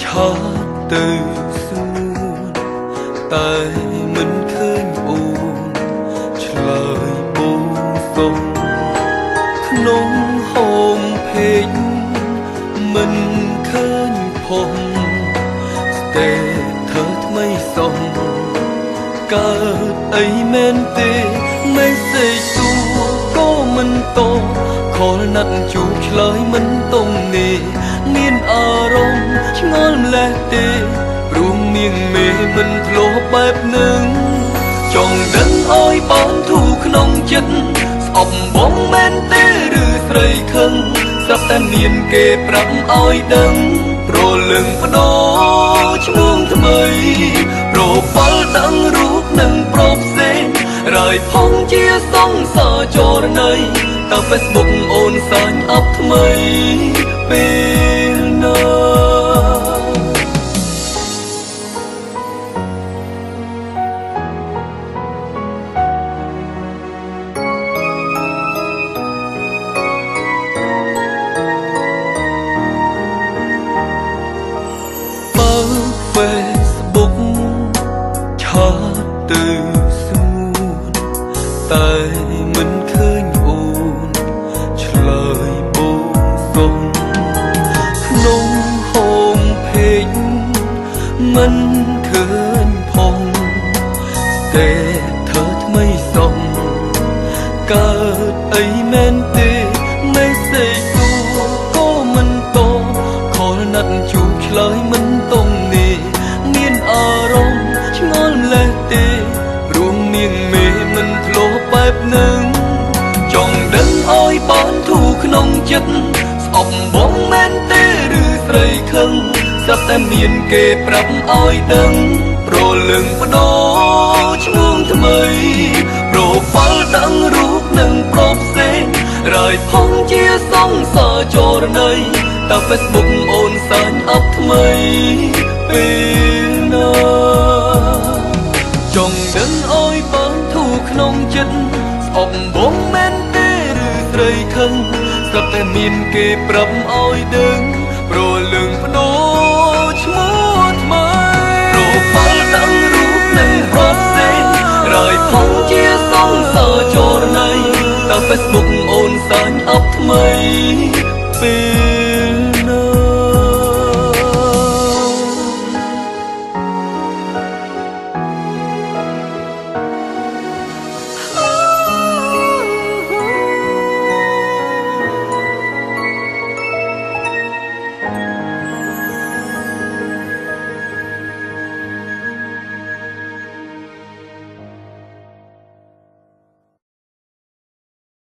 ឆាទៅសួនតែមិនឃើញអូនឆ្លើយបូនសុំក្នុងហូមភេកមិនឃើញផងតែเธอថ្មីសុំកើតអីមែនទេไม่សេចសួរក៏មិនតបខលណាត់ជួបឆ្លើយមិនតង់នេះមានអារម្មណ៍ឆ្ងល់ម្លេះទេព្រោះនាងមេមិនធ្លាប់បែបនឹងចង់ដឹងអើយបងធូរក្នុងចិត្តស្អប់បងមែនទេឬស្រីខឹងស្រាប់តែមានគេប្រាប់ឲ្យដឹងប្រលឹងបដោឈ្មោះថ្មីប្រូហ្វាល់ដឹងរូបនឹងប្រុសផ្សេងរាយផងជាសង្សារចរណីតើ Facebook អូនសាញ់អប់ថ្មីពេលណាFacebook ឆាទៅសួនតែមិនឃើញអូនឆ្លើយបូនសុំក្នុងហូមភេកមិនឃើញផងតែเธอថ្មីសុំកើតអីមែនទេไม่សេចសួរក៏មិនតបខលណាត់ជួបឆ្លើយមិនតង់នេះមានអារម្មណ៍ឆ្ងល់ម្លេះទេព្រោះនាងមេមិនធ្លាប់បែបនឹងចង់ដឹងអើយបងធូរក្នុងចិត្តស្អប់បងមែនទេឬស្រីខឹងស្រាប់តែមានគេប្រាប់ឲ្យដឹងប្រលឹងបដោឈ្មោះថ្មីប្រូហ្វាល់ដឹងរូបនឹងប្រុសផ្សេងរាយផងជាសង្សារចរណីតើ Facebook អូនសាញ់អប់ថ្មីពេលណាចង់ដឹងអើយបងធូរក្នុងចិត្តស្អប់បងមែនទេឬស្រីខឹងស្រាប់តែមានគេប្រាប់ឲ្យដឹងប្រលឹងបដោឈ្មោះថ្មីប្រូហ្វាល់ដឹងរូបនឹងប្រុសផ្សេងរាយផងជាសង្សារចរណីតើ Facebook អូនសាញ់អប់ថ្មី